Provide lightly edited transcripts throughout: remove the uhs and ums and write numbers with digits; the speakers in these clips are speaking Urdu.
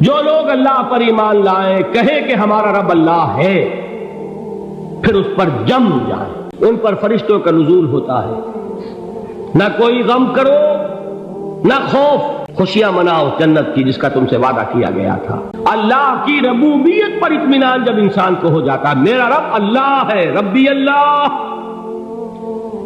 جو لوگ اللہ پر ایمان لائیں، کہیں کہ ہمارا رب اللہ ہے، پھر اس پر جم جائیں، ان پر فرشتوں کا نزول ہوتا ہے۔ نہ کوئی غم کرو نہ خوف، خوشیاں مناؤ جنت کی جس کا تم سے وعدہ کیا گیا تھا۔ اللہ کی ربوبیت پر اطمینان جب انسان کو ہو جاتا ہے، میرا رب اللہ ہے، ربی اللہ،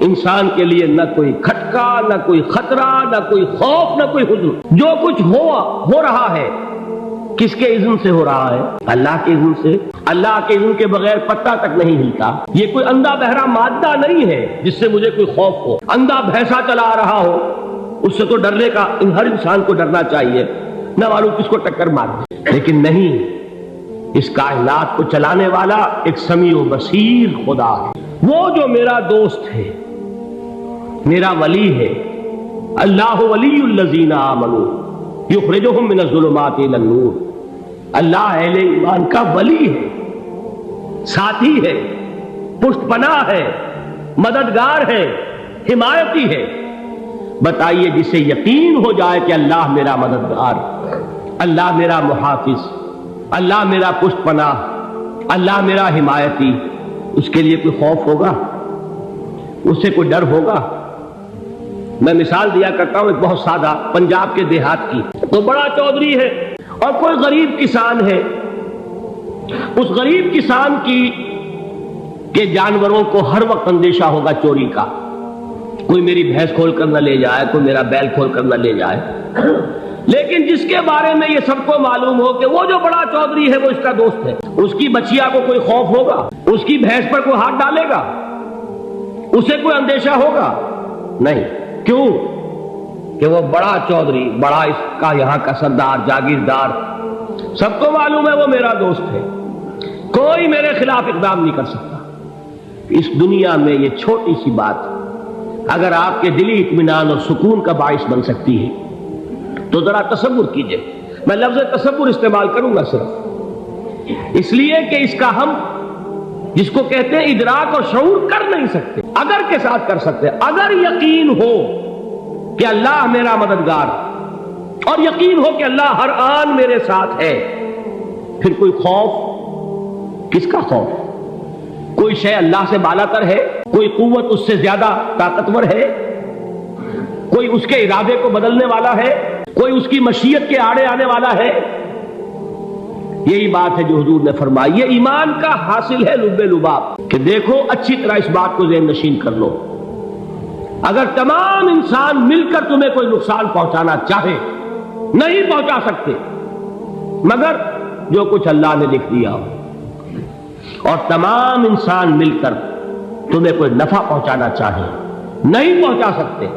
انسان کے لیے نہ کوئی کھٹکا، نہ کوئی خطرہ، نہ کوئی خوف، نہ کوئی حزن۔ جو کچھ ہو رہا ہے کس کے اذن سے ہو رہا ہے؟ اللہ کے اذن سے۔ اللہ کے اذن کے بغیر پتہ تک نہیں ہلتا۔ یہ کوئی اندھا بہرا مادہ نہیں ہے جس سے مجھے کوئی خوف ہو۔ اندھا بھینسا چلا رہا ہو اس سے تو ڈرنے کا ہر انسان کو ڈرنا چاہیے، نہ معلوم کس کو ٹکر مار دے، لیکن نہیں، اس کائنات کو چلانے والا ایک سمیع و بصیر خدا ہے۔ وہ جو میرا دوست ہے، میرا ولی ہے، اللہ ولی الذین آمنوا یخرجہم من الظلمات الی النور، اللہ اہل ایمان کا ولی ہے، ساتھی ہے، پشت پناہ ہے، مددگار ہے، حمایتی ہے۔ بتائیے جسے یقین ہو جائے کہ اللہ میرا مددگار، اللہ میرا محافظ، اللہ میرا پشت پناہ، اللہ میرا حمایتی، اس کے لیے کوئی خوف ہوگا؟ اس سے کوئی ڈر ہوگا؟ میں مثال دیا کرتا ہوں ایک بہت سادہ، پنجاب کے دیہات کی۔ تو بڑا چودھری ہے اور کوئی غریب کسان ہے، اس غریب کسان کی کہ جانوروں کو ہر وقت اندیشہ ہوگا چوری کا، کوئی میری بھینس کھول کر نہ لے جائے، کوئی میرا بیل کھول کر نہ لے جائے۔ لیکن جس کے بارے میں یہ سب کو معلوم ہو کہ وہ جو بڑا چودھری ہے وہ اس کا دوست ہے، اس کی بچیا کو کوئی خوف ہوگا؟ اس کی بھینس پر کوئی ہاتھ ڈالے گا؟ اسے کوئی اندیشہ ہوگا؟ نہیں۔ کیوں؟ کہ وہ بڑا چودھری، بڑا اس کا یہاں کا سردار، جاگیردار، سب کو معلوم ہے وہ میرا دوست ہے، کوئی میرے خلاف اقدام نہیں کر سکتا۔ اس دنیا میں یہ چھوٹی سی بات اگر آپ کے دلی اطمینان اور سکون کا باعث بن سکتی ہے تو ذرا تصور کیجئے۔ میں لفظ تصور استعمال کروں گا صرف اس لیے کہ اس کا ہم جس کو کہتے ہیں ادراک اور شعور کر نہیں سکتے، اگر کے ساتھ کر سکتے۔ اگر یقین ہو کہ اللہ میرا مددگار اور یقین ہو کہ اللہ ہر آن میرے ساتھ ہے، پھر کوئی خوف؟ کس کا خوف؟ کوئی شے اللہ سے بالا تر ہے؟ کوئی قوت اس سے زیادہ طاقتور ہے؟ کوئی اس کے ارادے کو بدلنے والا ہے؟ کوئی اس کی مشیت کے آڑے آنے والا ہے؟ یہی بات ہے جو حضور نے فرمائی۔ یہ ایمان کا حاصل ہے لب لباب، کہ دیکھو اچھی طرح اس بات کو ذہن نشین کر لو، اگر تمام انسان مل کر تمہیں کوئی نقصان پہنچانا چاہے نہیں پہنچا سکتے، مگر جو کچھ اللہ نے لکھ دیا ہو، اور تمام انسان مل کر تمہیں کوئی نفع پہنچانا چاہے نہیں پہنچا سکتے،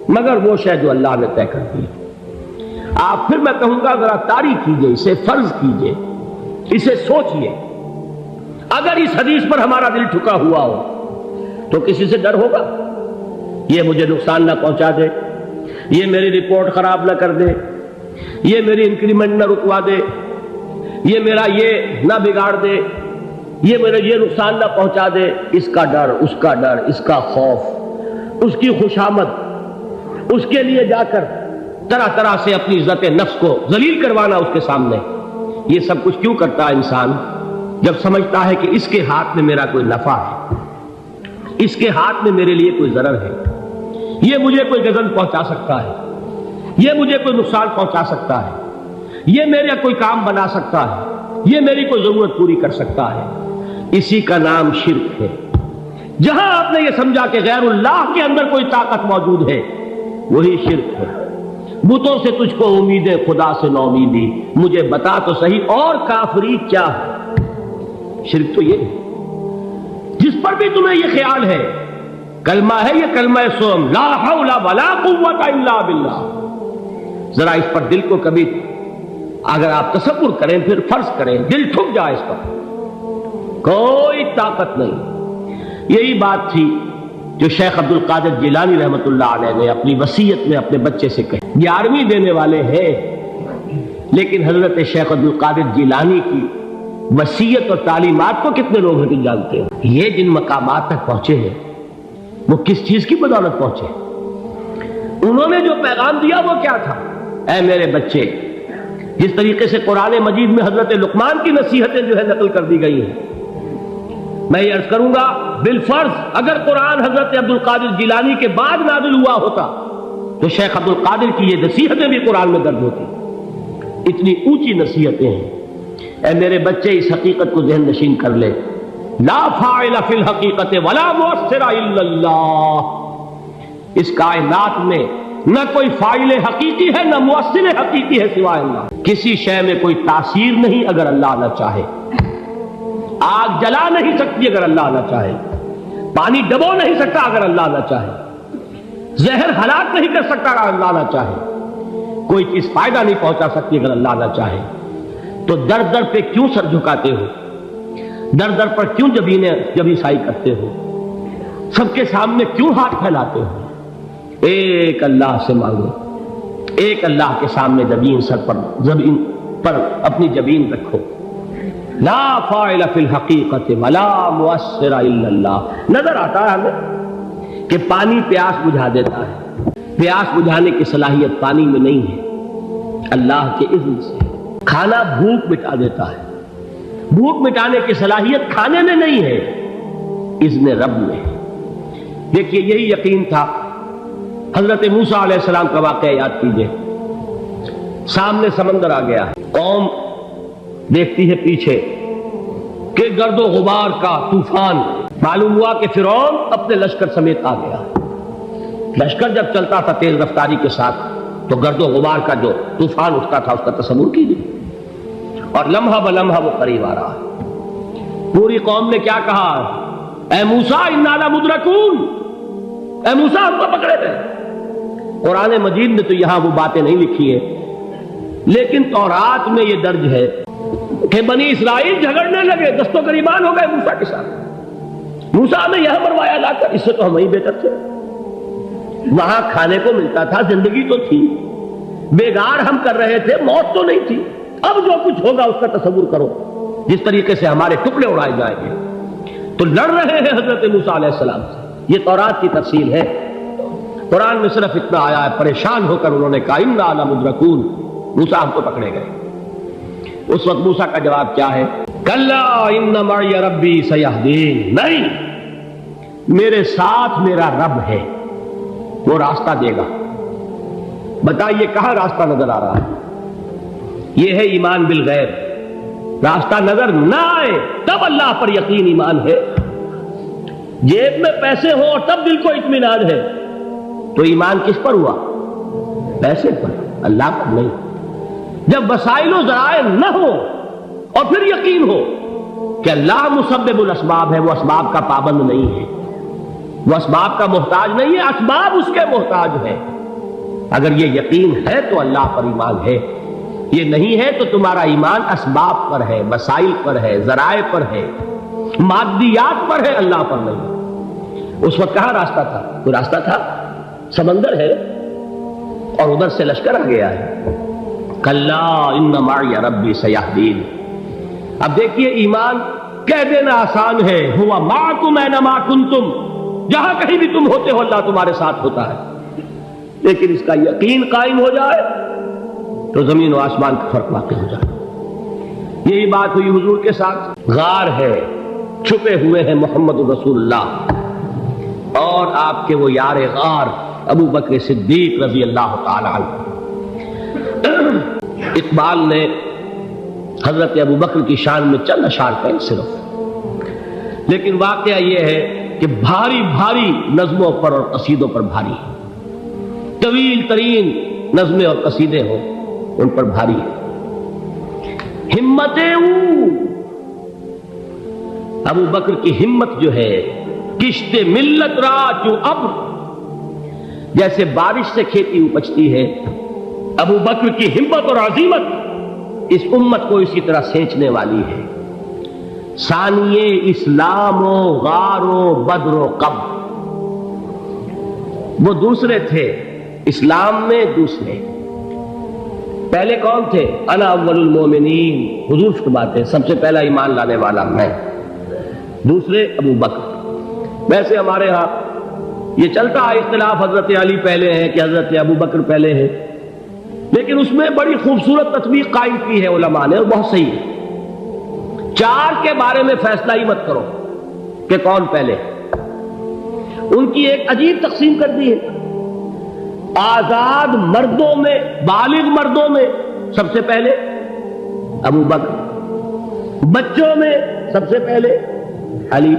مگر وہ شے جو اللہ نے طے کر دی۔ آپ پھر میں کہوں گا ذرا طاری کیجئے، اسے فرض کیجئے، اسے سوچئے۔ اگر اس حدیث پر ہمارا دل ٹھکا ہوا ہو تو کسی سے ڈر ہوگا؟ یہ مجھے نقصان نہ پہنچا دے، یہ میری رپورٹ خراب نہ کر دے، یہ میری انکریمنٹ نہ رکوا دے، یہ میرا یہ نہ بگاڑ دے، یہ میرا یہ نقصان نہ پہنچا دے۔ اس کا ڈر، اس کا ڈر، اس کا خوف، اس کی خوشامد، اس کے لیے جا کر طرح طرح سے اپنی عزت نفس کو ذلیل کروانا اس کے سامنے، یہ سب کچھ کیوں کرتا ہے انسان؟ جب سمجھتا ہے کہ اس کے ہاتھ میں میرا کوئی نفع ہے، اس کے ہاتھ میں میرے لیے کوئی ضرر ہے، یہ مجھے کوئی غضب پہنچا سکتا ہے، یہ مجھے کوئی نقصان پہنچا سکتا ہے، یہ میرا کوئی کام بنا سکتا ہے، یہ میری کوئی ضرورت پوری کر سکتا ہے، اسی کا نام شرک ہے۔ جہاں آپ نے یہ سمجھا کہ غیر اللہ کے اندر کوئی طاقت موجود ہے، وہی شرک ہے۔ بتوں سے تجھ کو امید ہے، خدا سے نو امیدی، مجھے بتا تو صحیح اور کافری کیا ہے؟ شرک تو یہ ہے۔ جس پر بھی تمہیں یہ خیال ہے، کلمہ ہے یہ کلمہ سوم، لا حول ولا قوت الا باللہ، ذرا اس پر دل کو کبھی اگر آپ تصور کریں، پھر فرض کریں، دل ٹھک جائے اس پر، کوئی طاقت نہیں۔ یہی بات تھی جو شیخ عبد القادر جیلانی رحمۃ اللہ علیہ نے اپنی وصیت میں اپنے بچے سے کہی۔ 11ویں دینے والے ہیں، لیکن حضرت شیخ عبد القادر جیلانی کی وصیت اور تعلیمات کو کتنے لوگ نہیں جانتے ہیں؟ یہ جن مقامات تک پہنچے ہیں وہ کس چیز کی بدولت پہنچے؟ انہوں نے جو پیغام دیا وہ کیا تھا؟ اے میرے بچے، جس طریقے سے قرآن مجید میں حضرت لقمان کی نصیحتیں جو ہے نقل کر دی گئی ہیں، میں یہ عرض کروں گا بالفرض اگر قرآن حضرت عبد القادر جیلانی کے بعد نازل ہوا ہوتا تو شیخ عبد القادر کی یہ نصیحتیں بھی قرآن میں درج ہوتی. اتنی اونچی نصیحتیں ہیں. اے میرے بچے اس حقیقت کو ذہن نشین کر لے، لا فاعل فی الحقیقت ولا مؤثر الا اللہ. اس کائنات میں نہ کوئی فاعل حقیقی ہے نہ مؤثر حقیقی ہے سوائے اللہ. کسی شے میں کوئی تاثیر نہیں اگر اللہ نہ چاہے. آگ جلا نہیں سکتی اگر اللہ نہ چاہے. پانی ڈبو نہیں سکتا اگر اللہ نہ چاہے. زہر ہلاک نہیں کر سکتا اگر اللہ نہ چاہے. کوئی چیز فائدہ نہیں پہنچا سکتی اگر اللہ نہ چاہے. تو در در پہ کیوں سر جھکاتے ہو؟ در در پر کیوں جبیں سائی کرتے ہو؟ سب کے سامنے کیوں ہاتھ پھیلاتے ہو؟ ایک اللہ سے مانگو. ایک اللہ کے سامنے زمین پر اپنی جبین رکھو. لا فاعل فی الحقیقت ولا مؤثر الا اللہ. نظر آتا ہے ہمیں کہ پانی پیاس بجھا دیتا ہے. پیاس بجھانے کی صلاحیت پانی میں نہیں ہے، اللہ کے اذن سے. کھانا بھوک مٹا دیتا ہے. بھوک مٹانے کی صلاحیت کھانے میں نہیں ہے، اذن رب میں. دیکھیے یہی یقین تھا. حضرت موسیٰ علیہ السلام کا واقعہ یاد کیجئے. سامنے سمندر آ گیا، قوم دیکھتی ہے پیچھے کہ گرد و غبار کا طوفان. معلوم ہوا کہ فرعون اپنے لشکر سمیت آ گیا. لشکر جب چلتا تھا تیز رفتاری کے ساتھ تو گرد و غبار کا جو طوفان اٹھتا تھا اس کا تصور کیجیے. اور لمحہ بلمحہ وہ قریب آ رہا ہے. پوری قوم نے کیا کہا؟ اے موسیٰ انا لمدرکون. اے موسیٰ ہم کو پکڑے گئے. قرآن مجید نے تو یہاں وہ باتیں نہیں لکھی ہیں، لیکن تورات میں یہ درج ہے کہ بنی اسرائیل جھگڑنے لگے، دست و گریبان ہو گئے موسیٰ کے ساتھ. موسیٰ نے یہاں مروایا لا کر، اس سے تو ہم ہی بہتر تھے. وہاں کھانے کو ملتا تھا، زندگی تو تھی، بیگار ہم کر رہے تھے، موت تو نہیں تھی. اب جو کچھ ہوگا اس کا تصور کرو، جس طریقے سے ہمارے ٹکڑے اڑائے جائیں گے. تو لڑ رہے ہیں حضرت موسیٰ علیہ السلام سے. یہ تورات کی تفصیل ہے. قرآن میں صرف اتنا آیا ہے، پریشان ہو کر انہوں نے کہا انا لمدرکون. موسیٰ ہم تو پکڑے گئے. اس وقت موسیٰ کا جواب کیا ہے؟ کلا ان معی ربی سیہدین. نہیں، میرے ساتھ میرا رب ہے، وہ راستہ دے گا. بتائیے کہاں راستہ نظر آ رہا ہے؟ یہ ہے ایمان بالغیب. راستہ نظر نہ آئے تب اللہ پر یقین ایمان ہے. جیب میں پیسے ہو اور تب دل کو اطمینان ہے تو ایمان کس پر ہوا؟ پیسے پر، اللہ پر نہیں. جب وسائل و ذرائع نہ ہو اور پھر یقین ہو کہ اللہ مسبب الاسباب ہے، وہ اسباب کا پابند نہیں ہے، وہ اسباب کا محتاج نہیں ہے، اسباب اس کے محتاج ہے. اگر یہ یقین ہے تو اللہ پر ایمان ہے. یہ نہیں ہے تو تمہارا ایمان اسباب پر ہے، وسائل پر ہے، ذرائع پر ہے، مادیات پر ہے، اللہ پر نہیں. اس وقت کہاں راستہ تھا؟ کوئی راستہ تھا؟ سمندر ہے اور ادھر سے لشکر آ گیا ہے. کلا ان معی ربی سیہدین. اب دیکھیے ایمان کہہ دینا آسان ہے، ہوا معکم اینما کنتم. جہاں کہیں بھی تم ہوتے ہو اللہ تمہارے ساتھ ہوتا ہے. لیکن اس کا یقین قائم ہو جائے تو زمین و آسمان کا فرق واقع ہو جائے. یہی بات ہوئی حضور کے ساتھ. غار ہے، چھپے ہوئے ہیں محمد رسول اللہ اور آپ کے وہ یار غار ابو بکر صدیق رضی اللہ تعالی عنہ. اقبال نے حضرت ابو بکر کی شان میں چند اشعار کہیں صرف، لیکن واقعہ یہ ہے کہ بھاری بھاری نظموں پر اور قصیدوں پر بھاری ہے. طویل ترین نظمیں اور قصیدے ہوں ان پر بھاری ہے. ہمتیں ابو بکر کی ہمت جو ہے، کشت ملت را جو اب جیسے بارش سے کھیتی اپجتی ہے، ابو بکر کی ہمت اور عظیمت اس امت کو اسی طرح سینچنے والی ہے. ثانیے اسلام و غار و بدر و قبر. وہ دوسرے تھے اسلام میں، دوسرے. پہلے کون تھے؟ انا اول المومنین، حضور فرماتے سب سے پہلا ایمان لانے والا میں. دوسرے ابو بکر. ویسے ہمارے ہاں یہ چلتا ہے اختلاف، حضرت علی پہلے ہیں کہ حضرت ابو بکر پہلے ہیں. لیکن اس میں بڑی خوبصورت تطبیق قائم کی ہے علماء نے، اور بہت صحیح ہے۔ 4 کے بارے میں فیصلہ ہی مت کرو کہ کون پہلے، ان کی ایک عجیب تقسیم کر دی ہے۔ آزاد مردوں میں، بالغ مردوں میں سب سے پہلے ابو بکر، بچوں میں سب سے پہلے علی،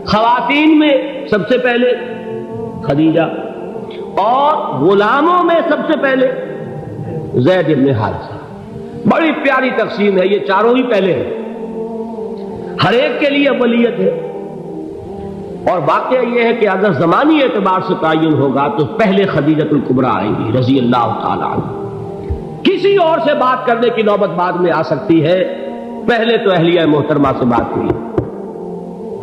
خواتین میں سب سے پہلے خدیجہ، اور غلاموں میں سب سے پہلے زید بن حارثہ۔ بڑی پیاری تقسیم ہے، یہ چاروں ہی پہلے ہیں، ہر ایک کے لیے اولیت ہے۔ اور واقعہ یہ ہے کہ اگر زمانی اعتبار سے تعین ہوگا تو پہلے خدیجۃ الکبریٰ آئیں گی رضی اللہ تعالی عنہ۔ کسی اور سے بات کرنے کی نوبت بعد میں آ سکتی ہے، پہلے تو اہلیہ محترمہ سے بات ہوئی،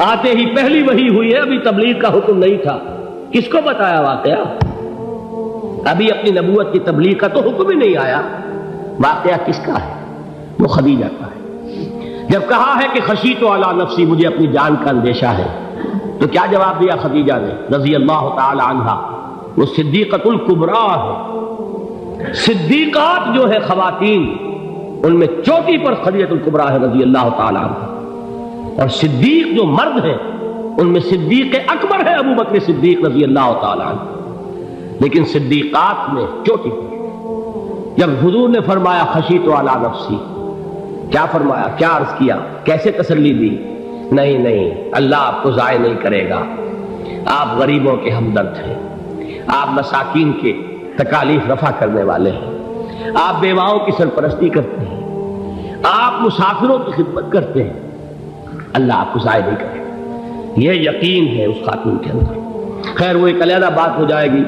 آتے ہی پہلی وحی ہوئی ہے، ابھی تبلیغ کا حکم نہیں تھا۔ کس کو بتایا واقعہ؟ ابھی اپنی نبوت کی تبلیغ کا تو حکم ہی نہیں آیا۔ واقعہ کس کا ہے؟ وہ خدیجہ کا ہے۔ جب کہا ہے کہ خشیت علی نفسی، مجھے اپنی جان کا اندیشہ ہے، تو کیا جواب دیا خدیجہ نے رضی اللہ تعالی عنہا؟ وہ صدیقۃ الکبریٰ ہے۔ صدیقات جو ہے خواتین، ان میں چوٹی پر خدیجۃ الکبریٰ ہے رضی اللہ تعالی عنہا، اور صدیق جو مرد ہیں ان میں صدیق اکبر ہے ابو بکر صدیق رضی اللہ تعالی عنہ۔ لیکن صدیقات میں چوٹی پر جب حضور نے فرمایا خشیت علی نفسی، کیا فرمایا، کیا عرض کیا، کیسے تسلی دی؟ نہیں نہیں، اللہ آپ کو ضائع نہیں کرے گا، آپ غریبوں کے ہمدرد ہیں، آپ مساکین کے تکالیف رفع کرنے والے ہیں، آپ بیواؤں کی سرپرستی کرتے ہیں، آپ مسافروں کی خدمت کرتے ہیں، اللہ آپ کو ضائع نہیں کرے گا۔ یہ یقین ہے اس خاتون کے اندر۔ خیر وہ ایک علیحدہ بات ہو جائے گی۔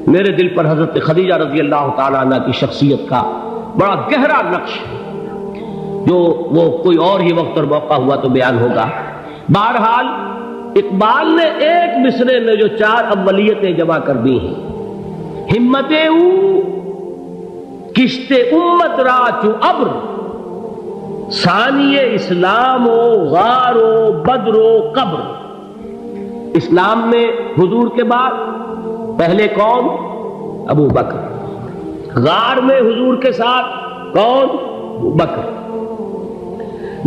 میرے دل پر حضرت خدیجہ رضی اللہ تعالیٰ عنہ کی شخصیت کا بڑا گہرا نقش ہے، جو وہ کوئی اور ہی وقت اور موقع ہوا تو بیان ہوگا۔ بہرحال اقبال نے ایک مصرے میں جو 4 اولیتیں جمع کر دی ہیں، ہمت او کشت امت را چو ابر، ثانی اسلام و غار و بدر و قبر۔ اسلام میں حضور کے بعد پہلے کون؟ ابو بکر۔ غار میں حضور کے ساتھ کون؟ ابو بکر۔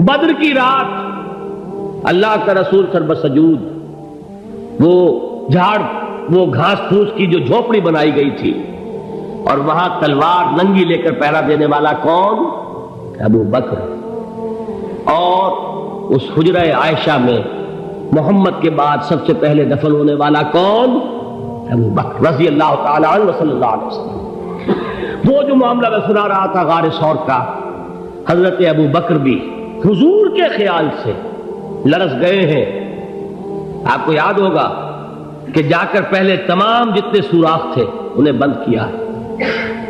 بدر کی رات اللہ کا رسول سربسجود، وہ گھاس پھوس کی جو جھوپڑی بنائی گئی تھی، اور وہاں تلوار ننگی لے کر پہرا دینے والا کون؟ ابو بکر۔ اور اس حجرہ عائشہ میں محمد کے بعد سب سے پہلے دفن ہونے والا کون؟ ابو بکر رضی اللہ تعالی عنہ صلی اللہ علیہ وسلم۔ وہ جو معاملہ میں سنا رہا تھا غار ثور کا، حضرت ابو بکر بھی حضور کے خیال سے لرز گئے ہیں۔ آپ کو یاد ہوگا کہ جا کر پہلے تمام جتنے سوراخ تھے انہیں بند کیا ہے۔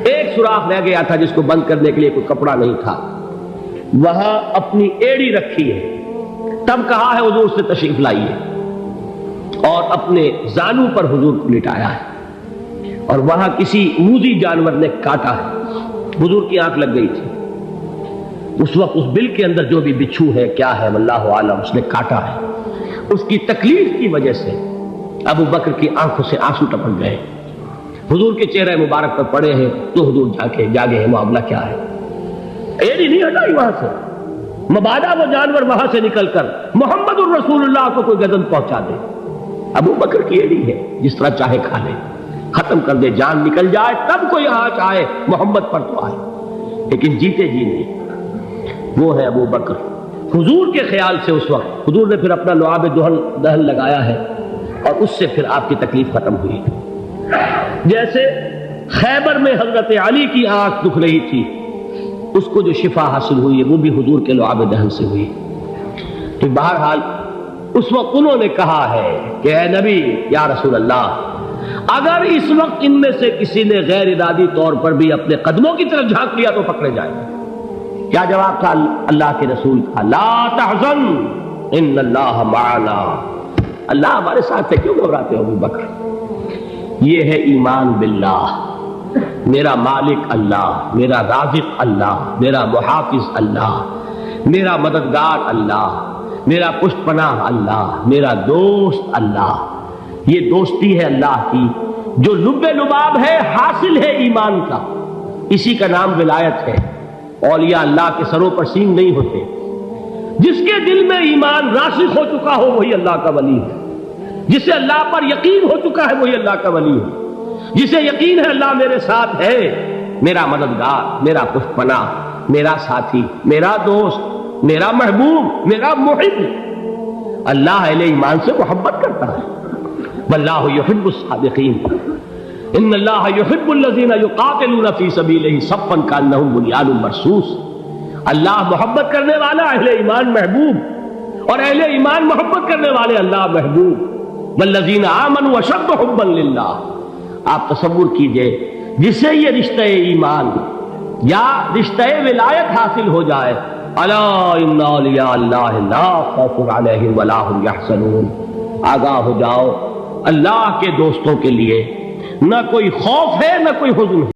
ایک سوراخ رہ گیا تھا جس کو بند کرنے کے لیے کوئی کپڑا نہیں تھا، وہاں اپنی ایڑی رکھی ہے، تب کہا ہے حضور سے تشریف لائیے، اور اپنے زانو پر حضور کو لٹایا ہے، اور وہاں کسی موذی جانور نے کاٹا ہے، حضور کی آنکھ لگ گئی تھی۔ اس وقت اس بل کے اندر جو بھی بچھو ہے کیا ہے واللہ عالم، اس نے کاٹا ہے۔ اس کی تکلیف کی وجہ سے ابو بکر کی آنکھوں سے آنسو ٹپک گئے، حضور کے چہرے مبارک پر پڑے ہیں، تو حضور جاگے ہیں، معاملہ کیا ہے؟ ایڑی نہیں ہٹائی وہاں سے، مبادا وہ جانور وہاں سے نکل کر محمد الرسول اللہ کو کوئی گزن پہنچا دے۔ ابو بکر کی ایڑی ہے، جس طرح چاہے کھا لے، ختم کر دے، جان نکل جائے تب کوئی آنچ آئے، محمد پر تو آئے، لیکن جیتے جی نہیں۔ وہ ہے ابو بکر۔ حضور کے خیال سے اس وقت حضور نے پھر اپنا لعاب دہن لگایا ہے، اور اس سے پھر آپ کی تکلیف ختم ہوئی۔ جیسے خیبر میں حضرت علی کی آنکھ دکھ رہی تھی، اس کو جو شفا حاصل ہوئی ہے وہ بھی حضور کے لعاب دہن سے ہوئی۔ تو بہرحال اس وقت انہوں نے کہا ہے کہ اے نبی یا رسول اللہ، اگر اس وقت ان میں سے کسی نے غیر ارادی طور پر بھی اپنے قدموں کی طرف جھانک لیا تو پکڑے جائیں گے۔ کیا جواب تھا اللہ کے رسول کا؟ لا تحزن ان اللہ معنا، اللہ ہمارے ساتھ ہے، کیوں گھبراتے ہو ابو بکر؟ یہ ہے ایمان باللہ، میرا مالک اللہ، میرا رازق اللہ، میرا محافظ اللہ، میرا مددگار اللہ، میرا پشت پناہ اللہ، میرا دوست اللہ۔ یہ دوستی ہے اللہ کی جو لب لباب ہے، حاصل ہے ایمان کا، اسی کا نام ولایت ہے۔ اولیاء اللہ کے سروں پر سینگ نہیں ہوتے، جس کے دل میں ایمان راسخ ہو چکا ہو وہی اللہ کا ولی ہے، جسے اللہ پر یقین ہو چکا ہے وہی اللہ کا ولی ہے، جسے یقین ہے اللہ میرے ساتھ ہے، میرا مددگار، میرا پشپناہ، میرا ساتھی، میرا دوست، میرا محبوب، میرا محب۔ اللہ اہل ایمان سے محبت کرتا ہے۔ واللہ یحب الصادقین، ان اللہ یحب الذین یقاتلون فی سبیلہ صفا کانہم بنیان مرصوص۔ اللہ محبت کرنے والا، اہل ایمان محبوب، اور اہل ایمان محبت کرنے والے اللہ محبوب۔ والذین آمنوا اشد حبا للہ۔ آپ تصور کیجئے جسے یہ رشتہ ایمان یا رشتہ ولایت حاصل ہو جائے، الا ان اولیاء اللہ لا خوف علیہم ولا هم یحزنون، آگاہ ہو جاؤ اللہ کے دوستوں کے لیے نہ کوئی خوف ہے نہ کوئی حزن ہے۔